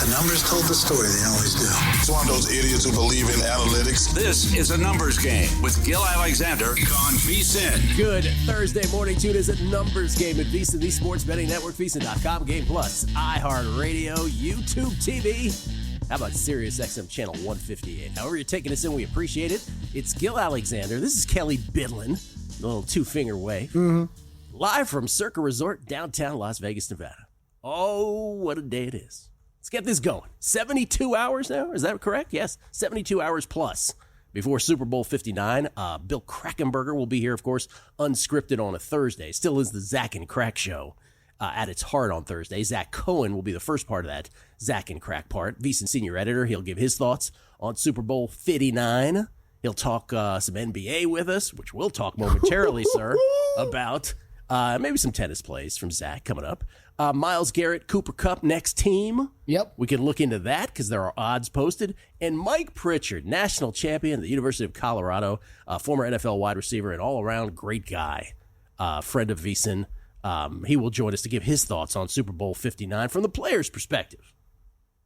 The numbers told the story. They always do. It's one of those idiots who believe in analytics. This is a numbers game with Gil Alexander on VSiN. Good Thursday morning. Tune is a numbers game at VSiN, the Sports Betting Network, VSiN.com, Game Plus, iHeartRadio, YouTube TV. How about Sirius XM Channel 158? However you're taking us in, we appreciate it. It's Gil Alexander. This is Kelly Bidlin, a little two-finger wave. Live from Circa Resort, downtown Las Vegas, Nevada. Oh, what a day it is. Let's get this going. 72 hours now? Is that correct? Yes, 72 hours plus before Super Bowl 59. Bill Krackomberger will be here, of course, unscripted on a Thursday. Still is the Zach and Crack show at its heart on Thursday. Zach Cohen will be the first part of that Zach and Crack part. VSiN senior editor. He'll give his thoughts on Super Bowl 59. He'll talk some NBA with us, which we'll talk momentarily, sir, about maybe some tennis plays from Zach coming up. Myles Garrett, Cooper Kupp, next team. Yep. We can look into that because there are odds posted. And Mike Pritchard, national champion at the University of Colorado, former NFL wide receiver and all-around great guy, friend of VSiN. He will join us to give his thoughts on Super Bowl 59 from the player's perspective.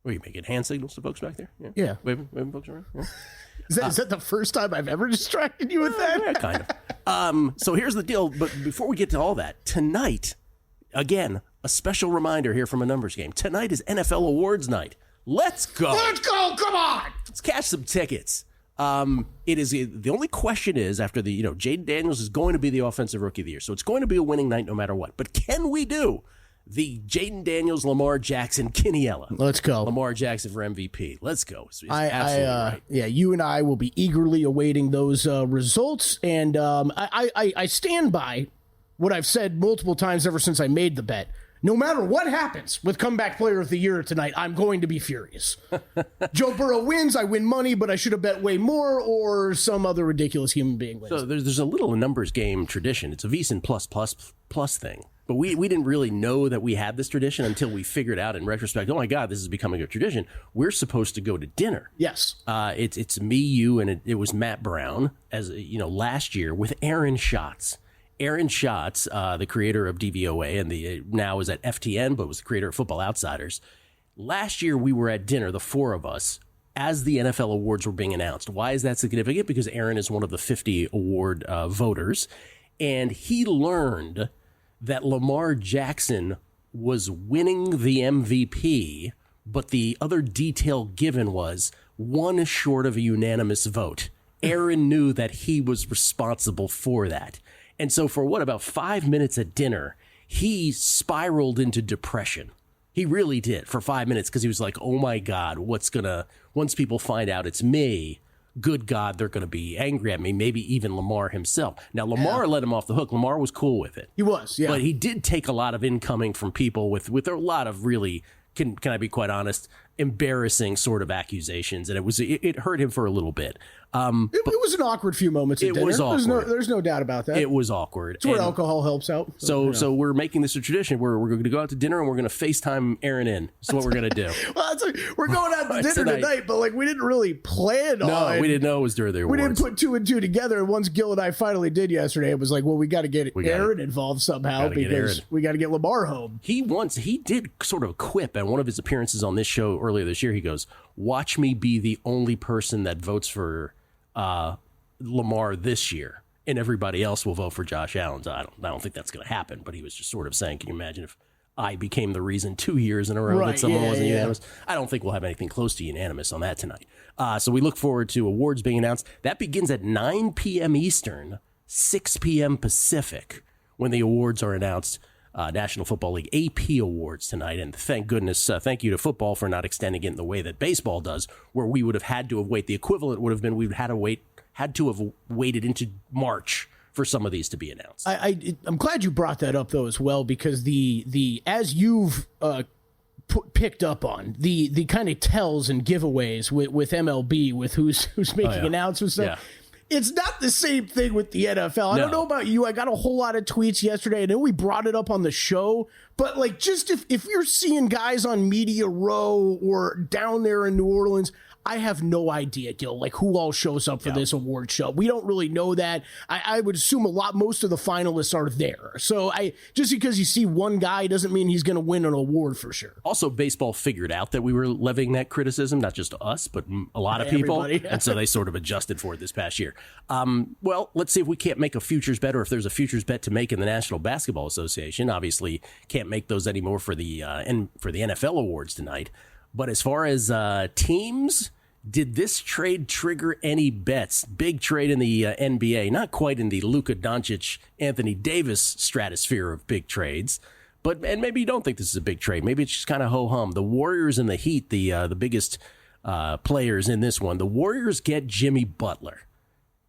Are you making hand signals to folks back there? Yeah. Waving folks around? Yeah. Is that the first time I've ever distracted you with that? Yeah, kind of. So here's the deal. But before we get to all that, tonight, again, a special reminder here from a numbers game. Tonight is NFL Awards night. Let's go. Let's go. Come on. Let's catch some tickets. It is the only question is after the, Jaden Daniels is going to be the offensive rookie of the year. So it's going to be a winning night no matter what. But can we do the Jaden Daniels, Lamar Jackson, Kiniella? Let's go. Lamar Jackson for MVP. Let's go. It's absolutely right. Yeah, you and I will be eagerly awaiting those results. And I stand by what I've said multiple times ever since I made the bet. No matter what happens with Comeback Player of the Year tonight, I'm going to be furious. Joe Burrow wins, I win money, but I should have bet way more, or some other ridiculous human being wins. So there's a little numbers game tradition. It's a VSiN plus thing. But we didn't really know that we had this tradition until we figured out in retrospect, oh my God, this is becoming a tradition. We're supposed to go to dinner. Yes. It's me, you, and it was Matt Brown, as last year, with Aaron Schatz. Aaron Schatz, the creator of DVOA and now is at FTN, but was the creator of Football Outsiders. Last year, we were at dinner, the four of us, as the NFL awards were being announced. Why is that significant? Because Aaron is one of the 50 award voters, and he learned that Lamar Jackson was winning the MVP, but the other detail given was one short of a unanimous vote. Aaron knew that he was responsible for that. And so for about 5 minutes at dinner, he spiraled into depression. He really did for 5 minutes because he was like, oh my God, once people find out it's me, good God, they're going to be angry at me, maybe even Lamar himself. Now, Lamar let him off the hook. Lamar was cool with it. He was, yeah. But he did take a lot of incoming from people with a lot of really, can I be quite honest, embarrassing sort of accusations. And it hurt him for a little bit. It was an awkward few moments at dinner. Was awkward. There's no doubt about that. It was awkward. It's where alcohol helps out. So we're making this a tradition. We're going to go out to dinner and we're going to FaceTime Aaron in. That's what we're going to do. Well, we're going out to dinner tonight, but we didn't really plan on. No, we didn't know it was during the awards. We didn't put two and two together. And once Gil and I finally did yesterday, it was like, well, we got to get Aaron involved somehow because we got to get Lamar home. He did sort of quip at one of his appearances on this show earlier this year. He goes, watch me be the only person that votes for Lamar this year, and everybody else will vote for Josh Allen. I don't think that's going to happen, but he was just sort of saying, can you imagine if I became the reason 2 years in a row that someone wasn't unanimous? I don't think we'll have anything close to unanimous on that tonight. So we look forward to awards being announced. That begins at 9 p.m. Eastern, 6 p.m. Pacific, when the awards are announced. National Football League AP awards tonight, and thank goodness, thank you to football for not extending it in the way that baseball does, where we would have had to have waited. The equivalent would have been we'd had to have waited into March for some of these to be announced. I'm glad you brought that up though as well, because the as you've picked up on the kind of tells and giveaways with MLB, with who's making announcements. Yeah. It's not the same thing with the NFL. I don't know about you. I got a whole lot of tweets yesterday. I know we brought it up on the show, but just if you're seeing guys on Media Row or down there in New Orleans, I have no idea, Gil, like who all shows up for this award show. We don't really know that. I would assume most of the finalists are there. So just because you see one guy doesn't mean he's going to win an award for sure. Also, baseball figured out that we were levying that criticism, not just us, but a lot of people. And so they sort of adjusted for it this past year. Well, let's see if we can't make a futures bet, or if there's a futures bet to make in the National Basketball Association. Obviously, can't make those anymore for the NFL awards tonight. But as far as teams, did this trade trigger any bets? Big trade in the NBA, not quite in the Luka Doncic, Anthony Davis stratosphere of big trades, and maybe you don't think this is a big trade. Maybe it's just kind of ho-hum. The Warriors and the Heat, the biggest players in this one. The Warriors get Jimmy Butler.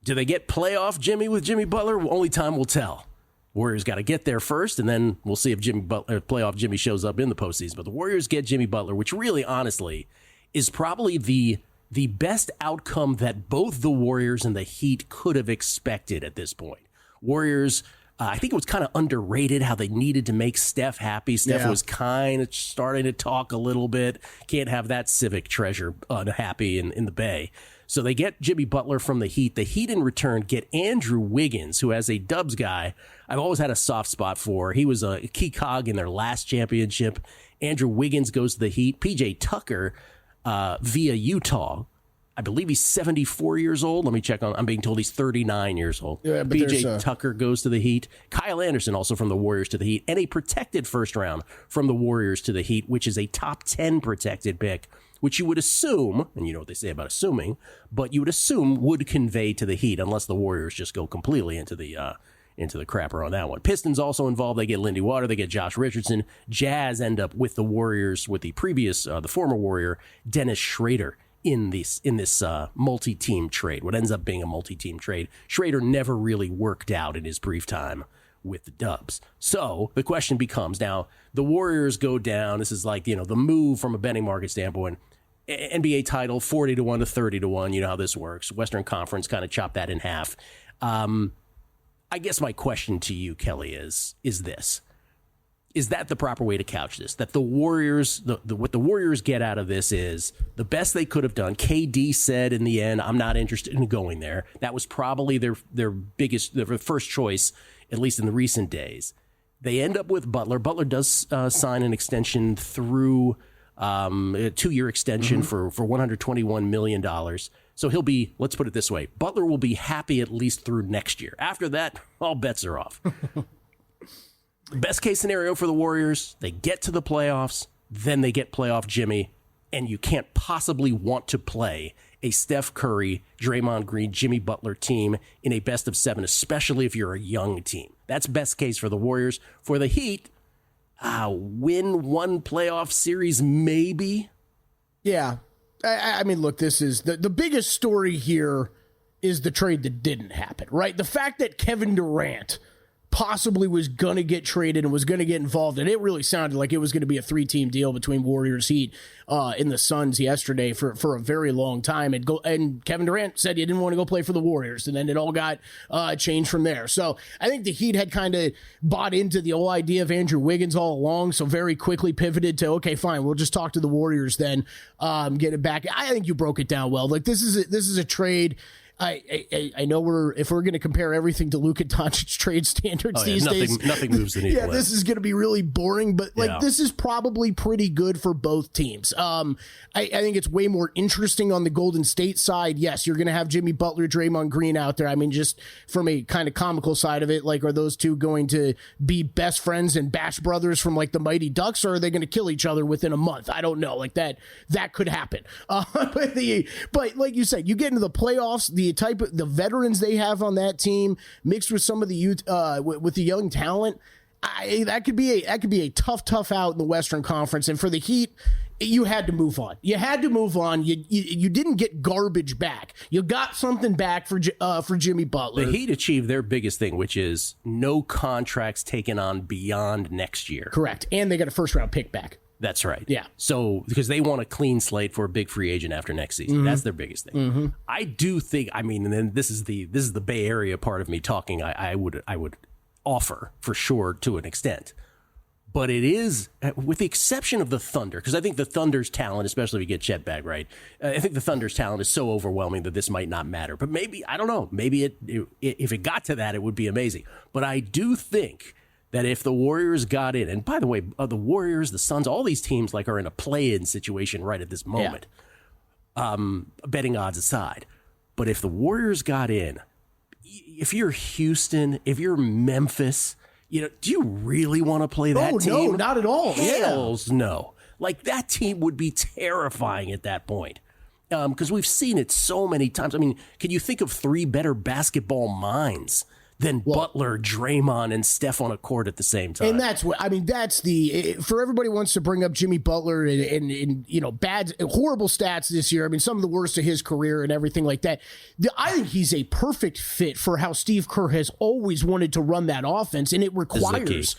Do they get playoff Jimmy with Jimmy Butler? Only time will tell. Warriors got to get there first, and then we'll see if playoff Jimmy shows up in the postseason. But the Warriors get Jimmy Butler, which really, honestly, is probably the best outcome that both the Warriors and the Heat could have expected at this point. Warriors, I think it was kind of underrated how they needed to make Steph happy. Steph was kind of starting to talk a little bit. Can't have that civic treasure unhappy in the Bay. So they get Jimmy Butler from the Heat. The Heat in return get Andrew Wiggins, who, as a Dubs guy, I've always had a soft spot for. He was a key cog in their last championship. Andrew Wiggins goes to the Heat. PJ Tucker via Utah. I believe he's 74 years old. Let me check on. I'm being told he's 39 years old. Yeah, PJ Tucker goes to the Heat. Kyle Anderson also from the Warriors to the Heat. And a protected first round from the Warriors to the Heat, which is a top 10 protected pick, which you would assume, and you know what they say about assuming, but you would assume would convey to the Heat unless the Warriors just go completely into the crapper on that one. Pistons also involved. They get Lindy Water. They get Josh Richardson. Jazz end up with the Warriors, with the former Warrior, Dennis Schrader, in this multi-team trade, what ends up being a multi-team trade. Schrader never really worked out in his brief time with the Dubs. So the question becomes, now the Warriors go down. This is like, the move from a betting market standpoint. NBA title, 40-1 to 30-1. You know how this works. Western Conference kind of chopped that in half. I guess my question to you, Kelly, is this. Is that the proper way to couch this? That the Warriors, what the Warriors get out of this is the best they could have done. KD said in the end, I'm not interested in going there. That was probably their first choice, at least in the recent days. They end up with Butler. Butler does sign an extension through a 2-year extension for $121 million. So he'll be, let's put it this way, Butler will be happy at least through next year. After that, all bets are off. Best case scenario for the Warriors, they get to the playoffs, then they get playoff Jimmy, and you can't possibly want to play a Steph Curry, Draymond Green, Jimmy Butler team in a best of 7, especially if you're a young team. That's best case for the Warriors. For the Heat, win one playoff series, maybe. Yeah. I mean, look, this is the biggest story here is the trade that didn't happen, right? The fact that Kevin Durant possibly was going to get traded and was going to get involved, and it really sounded like it was going to be a 3-team deal between Warriors, Heat, and the Suns yesterday for a very long time. And Kevin Durant said he didn't want to go play for the Warriors, and then it all got changed from there. So I think the Heat had kind of bought into the whole idea of Andrew Wiggins all along, so very quickly pivoted to, okay, fine, we'll just talk to the Warriors then, get it back. I think you broke it down well. Like, this is a trade. I know if we're going to compare everything to Luka Doncic trade standards these days, nothing moves the needle. Yeah, this is going to be really boring, but this is probably pretty good for both teams. I think it's way more interesting on the Golden State side. Yes, you're going to have Jimmy Butler, Draymond Green out there. I mean, just from a kind of comical side of it, like, are those two going to be best friends and bash brothers from like the Mighty Ducks, or are they going to kill each other within a month? I don't know. Like that could happen. But like you said, you get into the playoffs, the veterans they have on that team mixed with some of the youth, with the young talent, that could be a tough out in the Western Conference. And for the Heat, you had to move on. You didn't get garbage back. You got something back for Jimmy Butler. The Heat achieved their biggest thing, which is no contracts taken on beyond next year. Correct, and they got a first-round pick back. That's right. Yeah. So, because they want a clean slate for a big free agent after next season. Mm-hmm. That's their biggest thing. Mm-hmm. I do think, and then this is the Bay Area part of me talking, I would offer for sure to an extent. But it is, with the exception of the Thunder, because I think the Thunder's talent, especially if you get Chet back right, I think the Thunder's talent is so overwhelming that this might not matter. But maybe, I don't know, maybe if it got to that, it would be amazing. But I do think that if the Warriors got in, and by the way, the Warriors, the Suns, all these teams like are in a play-in situation right at this moment, betting odds aside. But if the Warriors got in, if you're Houston, if you're Memphis, do you really want to play that team? No, not at all. Hells no. Like, that team would be terrifying at that point. Because we've seen it so many times. I mean, can you think of 3 better basketball minds than Butler, Draymond, and Steph on a court at the same time? And that's what, I mean, that's for everybody wants to bring up Jimmy Butler and bad, horrible stats this year. I mean, some of the worst of his career and everything like that. I think he's a perfect fit for how Steve Kerr has always wanted to run that offense. And it requires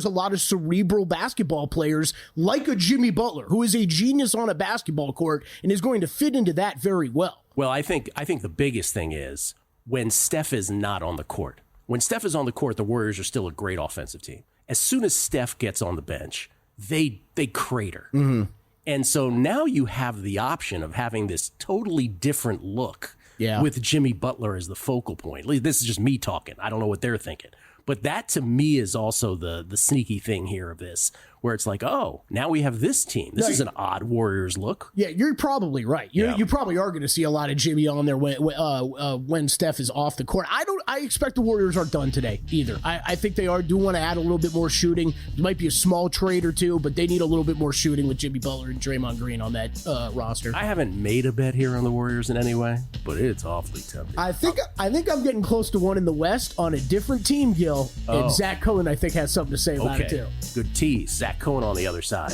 a lot of cerebral basketball players like a Jimmy Butler, who is a genius on a basketball court and is going to fit into that very well. Well, I think the biggest thing is, when Steph is not on the court. When Steph is on the court, the Warriors are still a great offensive team. As soon as Steph gets on the bench, they crater. Mm-hmm. And so now you have the option of having this totally different look with Jimmy Butler as the focal point. This is just me talking. I don't know what they're thinking. But that, to me, is also the sneaky thing here of this, where it's like, oh, now we have this team. This is an odd Warriors look. Yeah, you're probably right. You probably are going to see a lot of Jimmy on there when Steph is off the court. I expect the Warriors aren't done today either. I think they do want to add a little bit more shooting. It might be a small trade or two, but they need a little bit more shooting with Jimmy Butler and Draymond Green on that roster. I haven't made a bet here on the Warriors in any way, but it's awfully tempting. I think I'm getting close to one in the West on a different team, Gil. And Zach Cohen, I think, has something to say about it too. Good tease. Zach Cohen on the other side.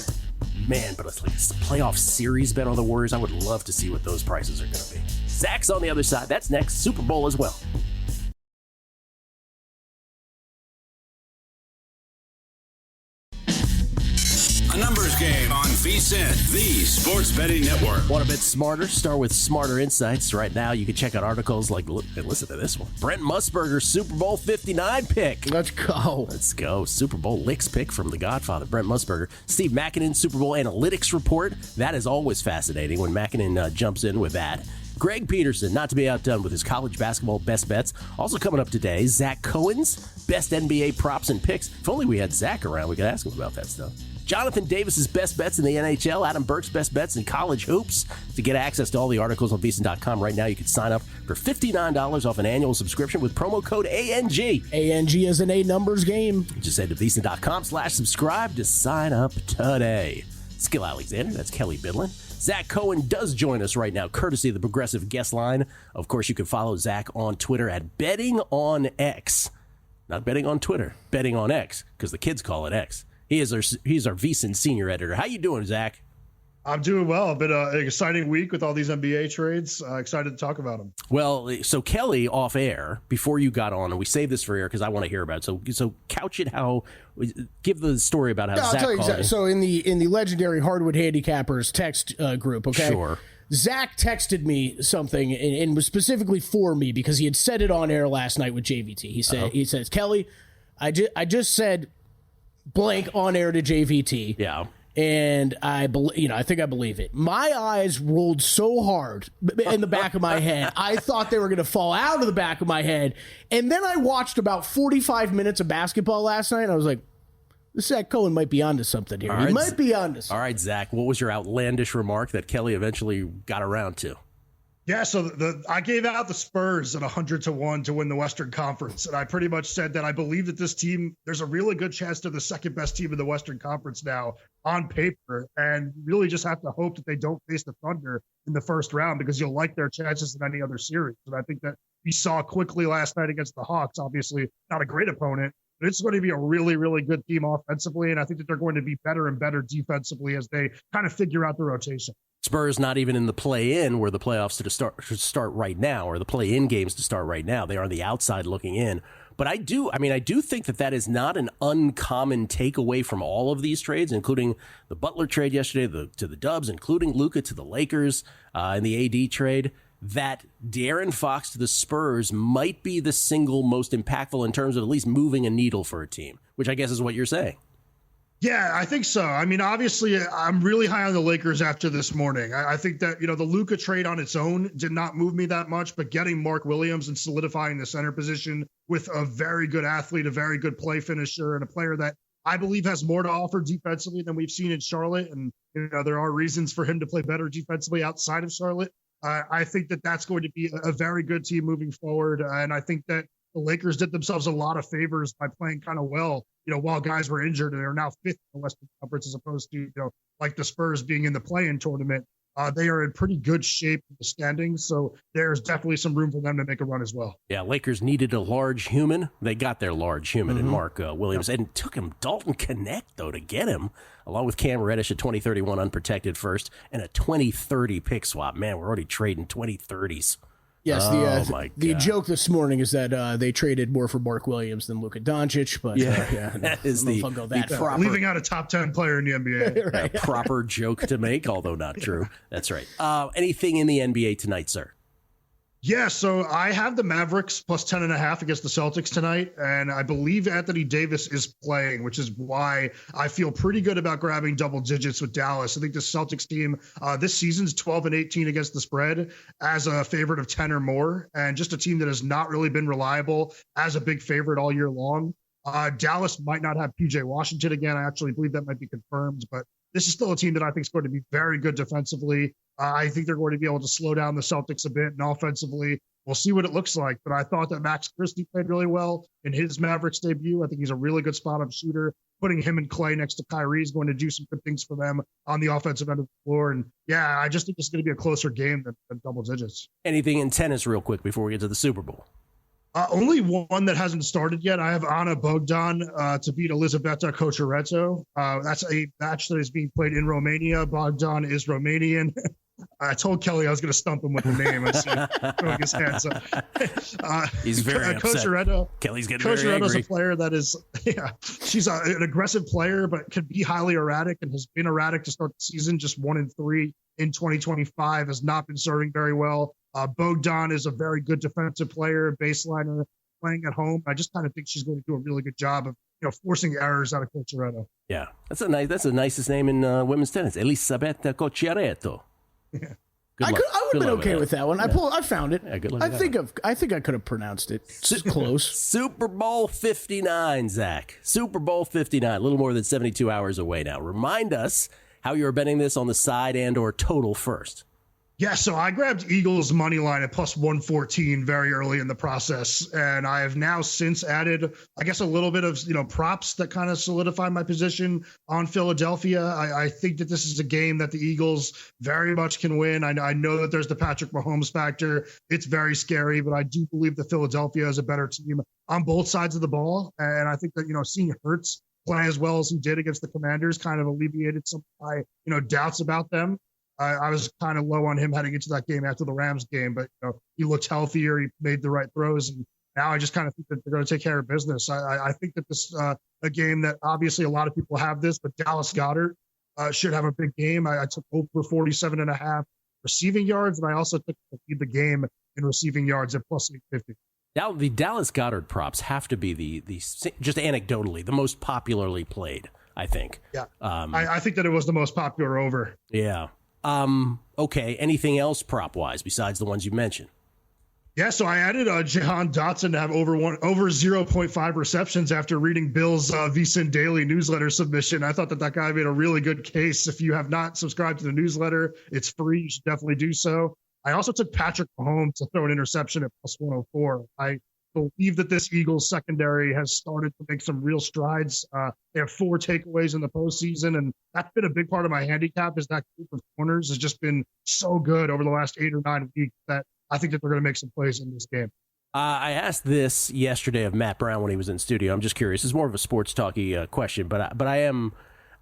Man, but it's like a playoff series bet on the Warriors. I would love to see what those prices are going to be. Zach's on the other side. That's next. Super Bowl as well. A numbers game on VSiN, the Sports Betting Network. Want to bet smarter? Start with Smarter Insights. Right now, you can check out articles like, listen to this one. Brent Musburger's Super Bowl 59 pick. Let's go. Super Bowl licks pick from The Godfather, Brent Musburger. Steve Makinen's Super Bowl analytics report. That is always fascinating when Makinen jumps in with that. Greg Peterson, not to be outdone with his college basketball best bets. Also coming up today, Zach Cohen's best NBA props and picks. If only we had Zach around, we could ask him about that stuff. Jonathan Davis's best bets in the NHL, Adam Burke's best bets in college hoops. To get access to all the articles on VSiN.com right now, you can sign up for $59 off an annual subscription with promo code ANG. ANG is an A numbers game. Just head to VSiN.com/subscribe to sign up today. Skill Alexander, that's Kelly Bidlin. Zach Cohen does join us right now, courtesy of the Progressive Guest Line. Of course, you can follow Zach on Twitter at BettingOnX. Not betting on Twitter, betting on X, because the kids call it X. He's our VSiN senior editor. How you doing, Zach? I'm doing well. Been an exciting week with all these NBA trades. Excited to talk about them. Well, so Kelly off air before you got on, and we saved this for air because I want to hear about it. So couch it give the story about how Zach called exactly. So in the legendary Hardwood Handicappers text group, okay? Sure. Zach texted me something and was specifically for me because he had said it on air last night with JVT. He says, Kelly, I just said blank on air to JVT. Yeah. And I think I believe it. My eyes rolled so hard in the back of my head. I thought they were going to fall out of the back of my head. And then I watched about 45 minutes of basketball last night, and I was like, this Zach Cohen might be onto something here. He might be onto something. All right, Zach, what was your outlandish remark that Kelly eventually got around to? Yeah, so I gave out the Spurs at 100-1 to win the Western Conference, and I pretty much said that I believe that this team, there's a really good chance they're the second best team in the Western Conference now on paper, and really just have to hope that they don't face the Thunder in the first round because you'll like their chances in any other series. And I think that we saw quickly last night against the Hawks, obviously not a great opponent, but it's going to be a really, really good team offensively, and I think that they're going to be better and better defensively as they kind of figure out the rotation. Spurs not even in the play-in where the playoffs should start right now, or the play-in games to start right now. They are on the outside looking in. But I do think that is not an uncommon takeaway from all of these trades, including the Butler trade yesterday to the Dubs, including Luka to the Lakers, and the AD trade, that De'Aaron Fox to the Spurs might be the single most impactful in terms of at least moving a needle for a team, which I guess is what you're saying. Yeah, I think so. I mean, obviously, I'm really high on the Lakers after this morning. I think that, the Luka trade on its own did not move me that much, but getting Mark Williams and solidifying the center position with a very good athlete, a very good play finisher, and a player that I believe has more to offer defensively than we've seen in Charlotte. And, there are reasons for him to play better defensively outside of Charlotte. I think that that's going to be a very good team moving forward. And I think that the Lakers did themselves a lot of favors by playing kind of well, while guys were injured, and they're now fifth in the Western Conference as opposed to, like the Spurs being in the play-in tournament. They are in pretty good shape in the standings, so there's definitely some room for them to make a run as well. Yeah, Lakers needed a large human. They got their large human in Mark Williams, and it took him Dalton Connect, though, to get him, along with Cam Reddish at 2031 unprotected first, and a 2030 pick swap. Man, we're already trading 2030s. Yes, the joke this morning is that they traded more for Mark Williams than Luka Doncic, but that is the proper, leaving out a top 10 player in the NBA. Right. Proper joke to make, although not true. That's right. Anything in the NBA tonight, sir? Yeah, so I have the Mavericks plus 10.5 against the Celtics tonight, and I believe Anthony Davis is playing, which is why I feel pretty good about grabbing double digits with Dallas. I think the Celtics team this season's 12-18 against the spread as a favorite of 10 or more, and just a team that has not really been reliable as a big favorite all year long. Dallas might not have PJ Washington again. I actually believe that might be confirmed, but this is still a team that I think is going to be very good defensively. I think they're going to be able to slow down the Celtics a bit, and offensively, we'll see what it looks like. But I thought that Max Christie played really well in his Mavericks debut. I think he's a really good spot-up shooter. Putting him and Clay next to Kyrie is going to do some good things for them on the offensive end of the floor. And yeah, I just think it's going to be a closer game than double digits. Anything in tennis real quick before we get to the Super Bowl? Only one that hasn't started yet. I have Anna Bogdan to beat Elisabetta Cochereto. That's a match that is being played in Romania. Bogdan is Romanian. I told Kelly I was going to stump him with the name. I see him throwing his hands up. He's very upset. Kelly's getting very angry. Cochereto's a player that is, she's an aggressive player, but can be highly erratic and has been erratic to start the season. Just 1-3 in 2025, has not been serving very well. Bogdan is a very good defensive player, baseliner, playing at home. I just kind of think she's going to do a really good job of forcing errors out of Cochereto. Yeah, that's the nicest name in women's tennis, Elisabetta Cochereto. Yeah. I would have been okay with that one. Yeah. I found it. Yeah, good luck I think I could have pronounced it. It's close. Super Bowl 59, Zach. Super Bowl 59, a little more than 72 hours away now. Remind us how you're betting this on the side and or total first. Yeah, so I grabbed Eagles money line at plus 114 very early in the process, and I have now since added, I guess, a little bit of props that kind of solidify my position on Philadelphia. I think that this is a game that the Eagles very much can win. I know that there's the Patrick Mahomes factor. It's very scary, but I do believe that Philadelphia is a better team on both sides of the ball, and I think that seeing Hurts play as well as he did against the Commanders kind of alleviated some of my doubts about them. I was kind of low on him heading into that game after the Rams game, but he looked healthier. He made the right throws, and now I just kind of think that they're going to take care of business. I think that this a game that obviously a lot of people have this, but Dallas Goedert should have a big game. I took over 47.5 receiving yards, and I also took to lead the game in receiving yards at plus 850. Now, the Dallas Goedert props have to be the just anecdotally the most popularly played, I think. Yeah, I think that it was the most popular over. Yeah. Okay. Anything else prop wise besides the ones you mentioned? Yeah, so I added Jahan Dotson to have over 0.5 receptions after reading Bill's VSiN Daily newsletter submission. I thought that guy made a really good case. If you have not subscribed to the newsletter, it's free. You should definitely do so. I also took Patrick Mahomes to throw an interception at plus 104. I believe that this Eagles secondary has started to make some real strides. They have 4 takeaways in the postseason, and that's been a big part of my handicap is that group of corners has just been so good over the last 8 or 9 weeks that I think that they're going to make some plays in this game. I asked this yesterday of Matt Brown when he was in studio. I'm just curious. It's more of a sports talky question, but I am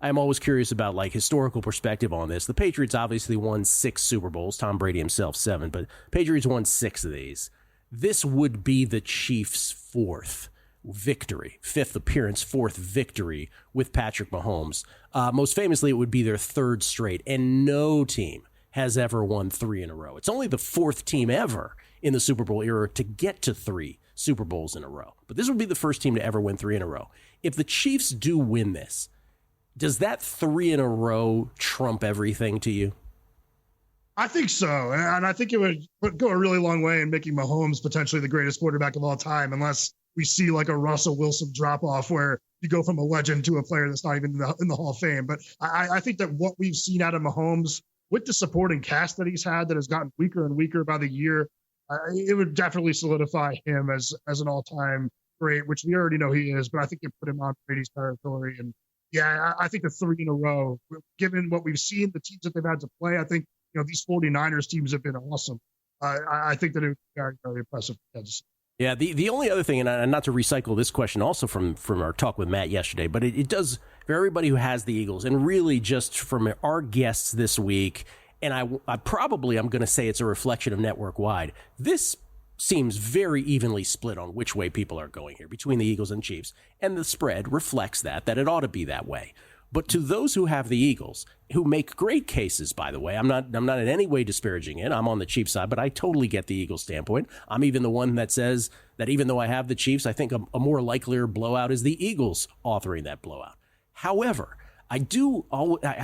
always curious about like historical perspective on this. The Patriots obviously won 6 Super Bowls. Tom Brady himself 7, but Patriots won 6 of these. This would be the Chiefs' 4th victory, 5th appearance, 4th victory with Patrick Mahomes. Most famously, it would be their 3rd straight, and no team has ever won 3 in a row. It's only the 4th team ever in the Super Bowl era to get to 3 Super Bowls in a row. But this would be the first team to ever win 3 in a row. If the Chiefs do win this, Does that 3 in a row trump everything to you? I think so. And I think it would go a really long way in making Mahomes potentially the greatest quarterback of all time, unless we see like a Russell Wilson drop off where you go from a legend to a player that's not even in the Hall of Fame. But I think that what we've seen out of Mahomes with the supporting cast that he's had that has gotten weaker and weaker by the year, it would definitely solidify him as an all-time great, which we already know he is, but I think it put him on Brady's territory. And yeah, I think the 3 in a row, given what we've seen, the teams that they've had to play, I think, these 49ers teams have been awesome. I think that it was very, very impressive. Yeah, the only other thing, and not to recycle this question also from our talk with Matt yesterday, but it does, for everybody who has the Eagles, and really just from our guests this week, and I'm going to say it's a reflection of network-wide, this seems very evenly split on which way people are going here between the Eagles and Chiefs, and the spread reflects that it ought to be that way. But to those who have the Eagles, who make great cases, by the way, I'm not in any way disparaging it. I'm on the Chiefs side, but I totally get the Eagles standpoint. I'm even the one that says that even though I have the Chiefs, I think a more likelier blowout is the Eagles authoring that blowout. However, I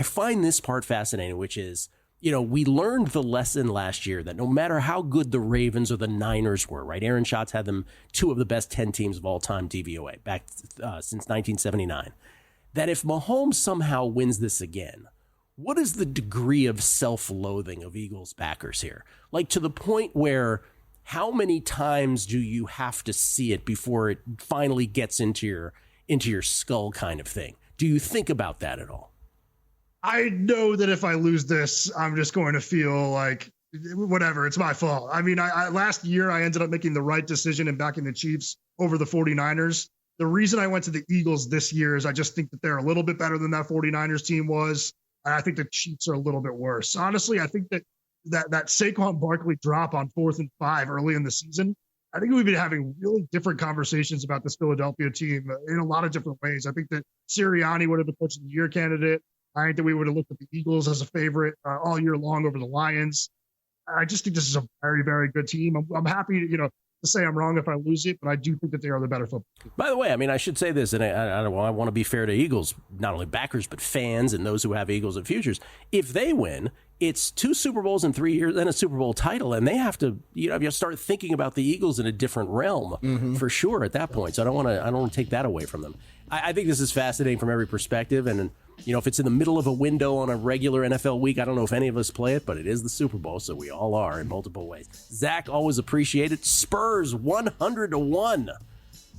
find this part fascinating, which is, we learned the lesson last year that no matter how good the Ravens or the Niners were, right? Aaron Schatz had them 2 of the best 10 teams of all time DVOA back since 1979. That if Mahomes somehow wins this again, what is the degree of self-loathing of Eagles backers here? Like, to the point where how many times do you have to see it before it finally gets into your skull kind of thing? Do you think about that at all? I know that if I lose this, I'm just going to feel like whatever, it's my fault. I mean, I last year I ended up making the right decision and backing the Chiefs over the 49ers. The reason I went to the Eagles this year is I just think that they're a little bit better than that 49ers team was. And I think the Chiefs are a little bit worse. Honestly, I think that Saquon Barkley drop on 4th and 5 early in the season, I think we've been having really different conversations about this Philadelphia team in a lot of different ways. I think that Sirianni would have been Coach of the Year candidate. I think that we would have looked at the Eagles as a favorite all year long over the Lions. I just think this is a very, very good team. I'm happy to say I'm wrong if I lose it, but I do think that they are the better football team. By the way, I mean, I should say this, and I want to be fair to Eagles, not only backers, but fans and those who have Eagles and futures. If they win, it's 2 Super Bowls in 3 years and a Super Bowl title, and they have to, you have to start thinking about the Eagles in a different realm for sure at that point. So I don't want to take that away from them. I think this is fascinating from every perspective, and if it's in the middle of a window on a regular NFL week, I don't know if any of us play it, but it is the Super Bowl, so we all are in multiple ways. Zach, always appreciate it. Spurs 100-1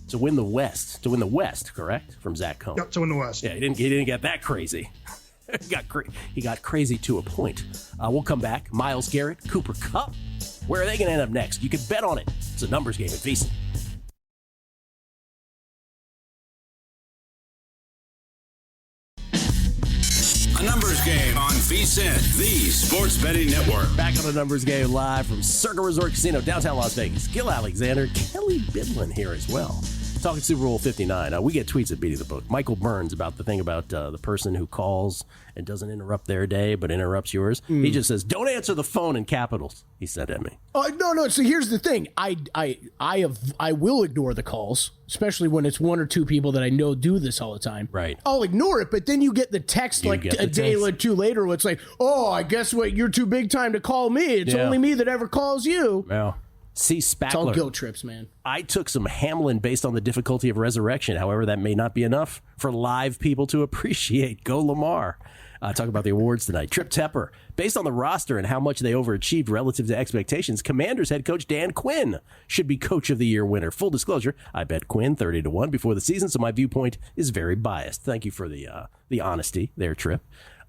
to win the West, correct? From Zach Cohn. Yep, to win the West. Yeah, he didn't get that crazy. He got crazy to a point. We'll come back. Myles Garrett, Cooper Kupp. Where are they going to end up next? You can bet on it. It's a numbers game at VSiN. A numbers game on VSiN, the sports betting network. Back on the numbers game live from Circa Resort Casino, downtown Las Vegas. Gil Alexander, Kelly Bidlin here as well. Talking Super Bowl 59. We get tweets at Beating the Book. Michael Burns about the thing about the person who calls and doesn't interrupt their day but interrupts yours. He just says, "Don't answer the phone," in capitals. He said at me. No. So here's the thing. I will ignore the calls, especially when it's 1 or 2 people that I know do this all the time. Right. I'll ignore it, but then you get the text a day or 2 later where it's like, "Oh, I guess what? You're too big time to call me. It's only me that ever calls you." Yeah. See, Spackler. It's all guilt trips, man. I took some Hamlin based on the difficulty of resurrection. However, that may not be enough for live people to appreciate. Go Lamar. Talk about the awards tonight. Trip Tepper. Based on the roster and how much they overachieved relative to expectations, Commanders head coach Dan Quinn should be Coach of the Year winner. Full disclosure, I bet Quinn 30-1 before the season, so my viewpoint is very biased. Thank you for the honesty there, Trip.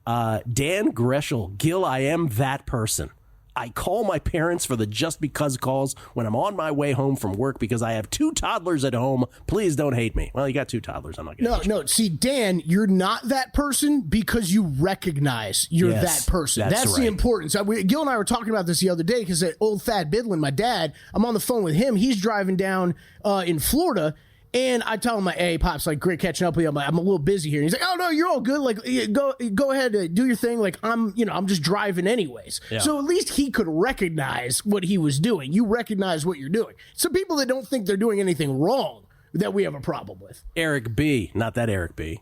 Dan Greschel. Gil, I am that person. I call my parents for the just because calls when I'm on my way home from work because I have 2 toddlers at home. Please don't hate me. Well, you got 2 toddlers. I'm not going to No. See, Dan, you're not that person because you recognize you're that person. That's right. The importance. Gil and I were talking about this the other day because old Thad Bidlin, my dad, I'm on the phone with him. He's driving down in Florida. And I tell him, hey, Pops, like, great catching up with you. I'm a little busy here. And he's like, oh, no, you're all good. Like, go ahead, do your thing. Like, I'm just driving anyways. Yeah. So at least he could recognize what he was doing. You recognize what you're doing. Some people that don't think they're doing anything wrong that we have a problem with. Eric B. Not that Eric B.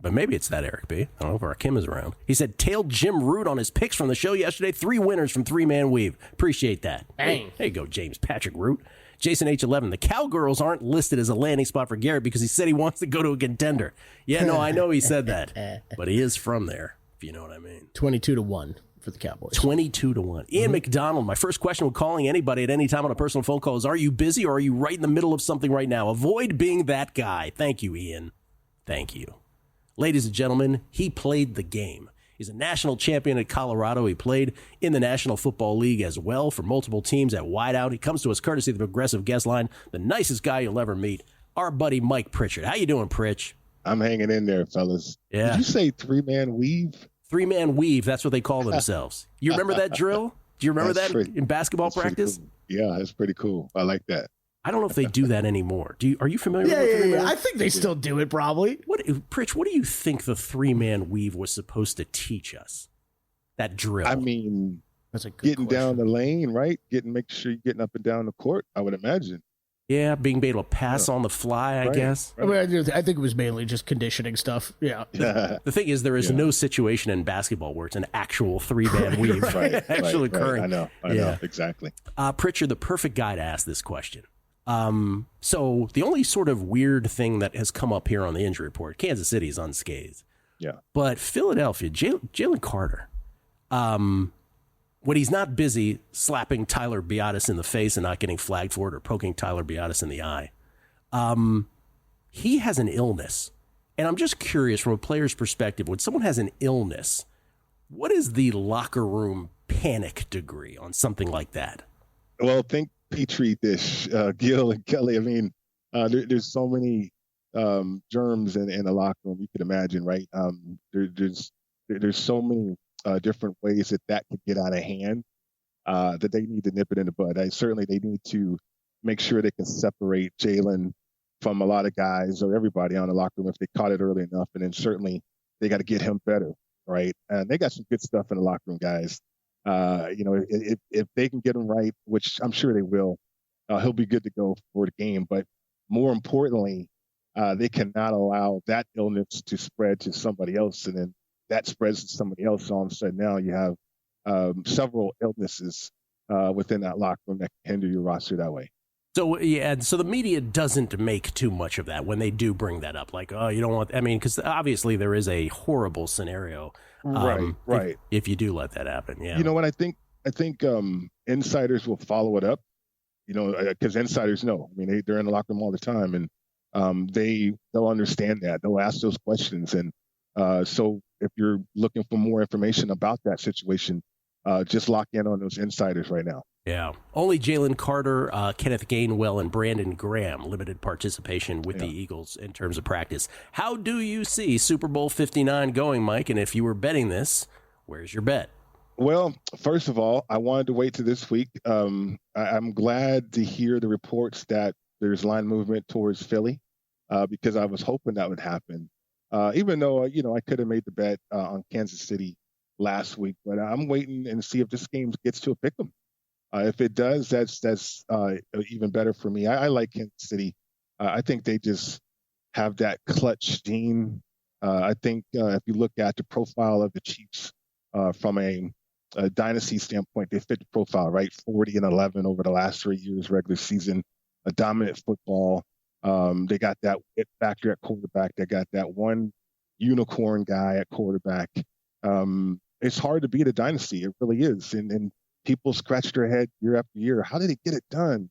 But maybe it's that Eric B. I don't know if our Kim is around. He said, tailed Jim Root on his picks from the show yesterday. 3 winners from 3-man weave. Appreciate that. Bang. There you go, James Patrick Root. Jason H11, the Cowgirls aren't listed as a landing spot for Garrett because he said he wants to go to a contender. Yeah, no, I know he said that. But he is from there, if you know what I mean. 22-1 for the Cowboys. 22-1. Ian McDonald, my first question when calling anybody at any time on a personal phone call is, are you busy or are you right in the middle of something right now? Avoid being that guy. Thank you, Ian. Thank you. Ladies and gentlemen, he played the game. He's a national champion at Colorado. He played in the National Football League as well for multiple teams at wideout. He comes to us courtesy of the Progressive Guest Line, the nicest guy you'll ever meet, our buddy Mike Pritchard. How you doing, Pritch? I'm hanging in there, fellas. Yeah. Did you say 3-man weave? 3-man weave, that's what they call themselves. You remember that drill? Do you remember that in basketball practice? Cool. Yeah, that's pretty cool. I like that. I don't know if they do that anymore. Are you familiar with the 3-man? I think they still do it, probably. Pritch, what do you think the 3-man weave was supposed to teach us? That drill. I mean, that's a good getting question. down the lane, right? Make sure you're getting up and down the court, I would imagine. Yeah, being able to pass on the fly, I guess. Right. I mean, I think it was mainly just conditioning stuff. Yeah. The thing is, there is no situation in basketball where it's an actual 3-man weave actually occurring. I know, exactly. Pritchard, the perfect guy to ask this question. So the only sort of weird thing that has come up here on the injury report, Kansas City is unscathed. Yeah. But Philadelphia, Jalen Carter, when he's not busy slapping Tyler Biadasz in the face and not getting flagged for it or poking Tyler Biadasz in the eye, he has an illness. And I'm just curious from a player's perspective, when someone has an illness, what is the locker room panic degree on something like that? Well, think Petri dish, Gil and Kelly. I mean, there's so many germs in the locker room, you could imagine, right? There's so many different ways that could get out of hand that they need to nip it in the bud. Certainly they need to make sure they can separate Jalen from a lot of guys or everybody on the locker room if they caught it early enough. And then certainly they got to get him better, right? And they got some good stuff in the locker room, guys. If they can get him right, which I'm sure they will, he'll be good to go for the game. But more importantly, they cannot allow that illness to spread to somebody else. And then that spreads to somebody else. All of a sudden now you have several illnesses within that locker room that can hinder your roster that way. So, yeah, so the media doesn't make too much of that when they do bring that up. Like, oh, you don't want, I mean, because obviously there is a horrible scenario. Right. If you do let that happen, yeah. You know what? I think insiders will follow it up, because insiders know. I mean, they're in the locker room all the time, and they'll understand that. They'll ask those questions. And so if you're looking for more information about that situation, just lock in on those insiders right now. Yeah. Only Jalen Carter, Kenneth Gainwell, and Brandon Graham limited participation with the Eagles in terms of practice. How do you see Super Bowl 59 going, Mike? And if you were betting this, where's your bet? Well, first of all, I wanted to wait to this week. I'm glad to hear the reports that there's line movement towards Philly because I was hoping that would happen. Even though, I could have made the bet on Kansas City last week, but I'm waiting and see if this game gets to a pick'em. If it does, that's even better for me. I like Kansas City. I think they just have that clutch gene. I think if you look at the profile of the Chiefs from a dynasty standpoint, they fit the profile, right? 40-11 over the last 3 years, regular season, a dominant football. They got that it factor at quarterback. They got that one unicorn guy at quarterback. It's hard to beat a dynasty. It really is. And people scratch their head year after year. How did he get it done?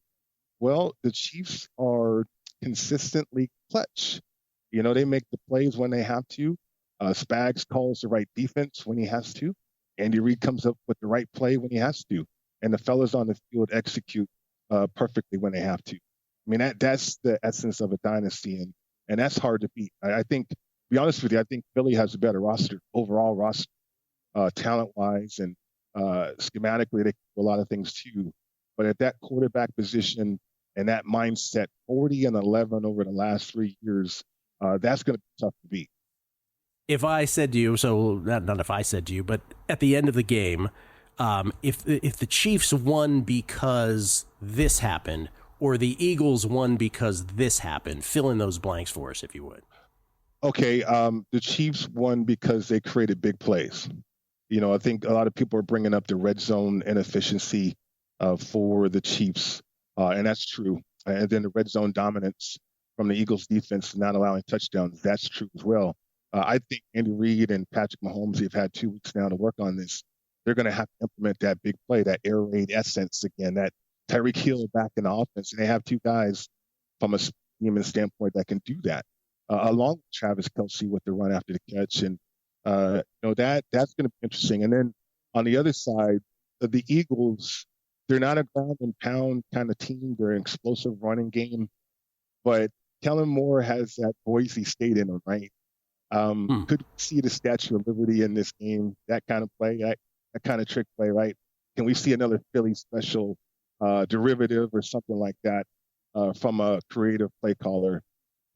Well, the Chiefs are consistently clutch. They make the plays when they have to. Spags calls the right defense when he has to. Andy Reid comes up with the right play when he has to. And the fellas on the field execute perfectly when they have to. I mean, that's the essence of a dynasty, and that's hard to beat. I think, to be honest with you, I think Philly has a better overall roster, talent-wise, and schematically, they can do a lot of things too. But at that quarterback position and that mindset, 40-11 over the last 3 years, that's going to be tough to beat. If I said to you, so not if I said to you, but at the end of the game, if the Chiefs won because this happened, or the Eagles won because this happened, fill in those blanks for us, if you would. Okay, the Chiefs won because they created big plays. I think a lot of people are bringing up the red zone inefficiency for the Chiefs, and that's true. And then the red zone dominance from the Eagles defense not allowing touchdowns, that's true as well. I think Andy Reid and Patrick Mahomes have had 2 weeks now to work on this. They're going to have to implement that big play, that air raid essence again, that Tyreek Hill back in the offense. And they have 2 guys from a scheme standpoint that can do that, along with Travis Kelce with the run after the catch. And, that's going to be interesting. And then on the other side, the Eagles, they're not a ground and pound kind of team. They're an explosive running game. But Kellen Moore has that Boise State in him, right? Could we see the Statue of Liberty in this game? That kind of play, that kind of trick play, right? Can we see another Philly special derivative or something like that from a creative play caller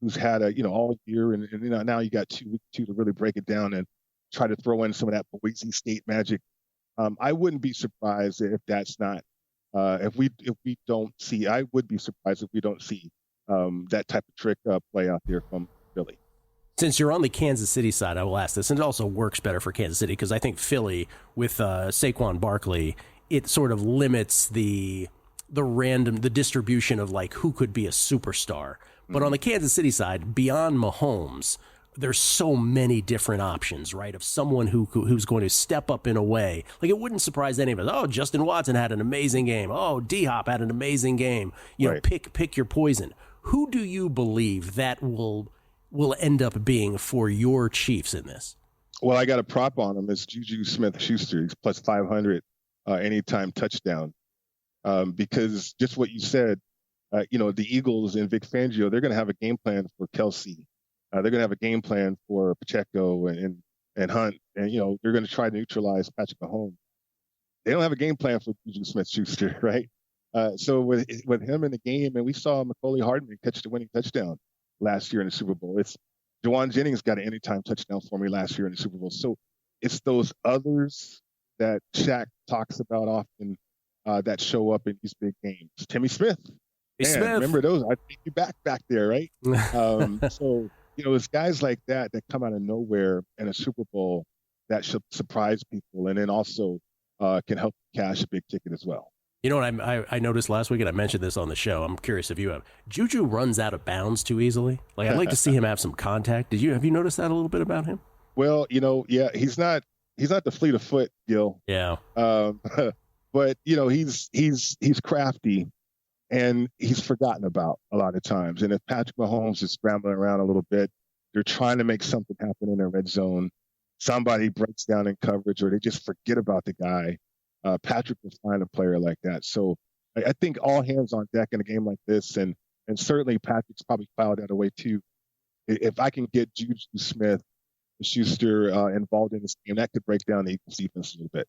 who's had all year, and now you got 2 weeks to really break it down and try to throw in some of that Boise State magic. I wouldn't be surprised if that's not if we don't see. I would be surprised if we don't see that type of trick play out there from Philly. Since you're on the Kansas City side, I will ask this, and it also works better for Kansas City because I think Philly with Saquon Barkley, it sort of limits the distribution of like who could be a superstar. But on the Kansas City side, beyond Mahomes, there's so many different options, right? Of someone who's going to step up in a way. Like it wouldn't surprise any of us. Oh, Justin Watson had an amazing game. Oh, D-Hop had an amazing game. Pick your poison. Who do you believe that will end up being for your Chiefs in this? Well, I got a prop on him. It's Juju Smith-Schuster. He's plus 500 anytime touchdown. Because just what you said, the Eagles and Vic Fangio, they're going to have a game plan for Kelce. They're going to have a game plan for Pacheco and Hunt. And, they're going to try to neutralize Patrick Mahomes. They don't have a game plan for Juju Smith-Schuster, right? So with him in the game, and we saw Mecole Hardman catch the winning touchdown last year in the Super Bowl. It's Jawan Jennings got an anytime touchdown for me last year in the Super Bowl. So it's those others that Shaq talks about often that show up in these big games. Timmy Smith. Smith. Remember those? I think you back there, right? So, it's guys like that come out of nowhere in a Super Bowl that should surprise people and then also can help cash a big ticket as well. You know what I noticed last week, and I mentioned this on the show. I'm curious if you have. Juju runs out of bounds too easily. Like I'd like to see him have some contact. Have you noticed that a little bit about him? Well, he's not the fleet of foot, Gil. Yeah. But he's crafty, and he's forgotten about a lot of times. And if Patrick Mahomes is scrambling around a little bit, they're trying to make something happen in their red zone. Somebody breaks down in coverage, or they just forget about the guy. Patrick will find a player like that. So I think all hands on deck in a game like this, and certainly Patrick's probably filed that away too. If I can get Juju Smith-Schuster involved in this game, that could break down the Eagles defense a little bit.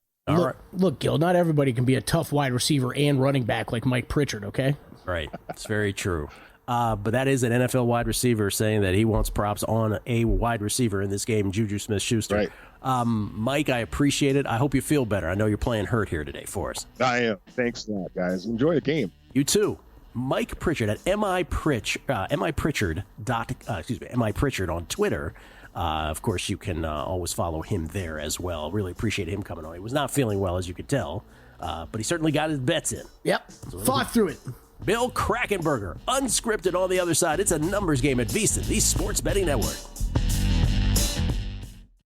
Look, Gil, not everybody can be a tough wide receiver and running back like Mike Pritchard, okay? Right. It's very true. But that is an NFL wide receiver saying that he wants props on a wide receiver in this game, Juju Smith-Schuster. Right. Mike, I appreciate it. I hope you feel better. I know you're playing hurt here today for us. I am. Thanks a lot, guys. Enjoy the game. You too. Mike Pritchard at MIPritchard on Twitter. Of course, you can always follow him there as well. Really appreciate him coming on. He was not feeling well, as you could tell, but he certainly got his bets in. Yep. Fought through it. Bill Krakenberger, unscripted on the other side. It's a numbers game at VSiN, the Sports Betting Network.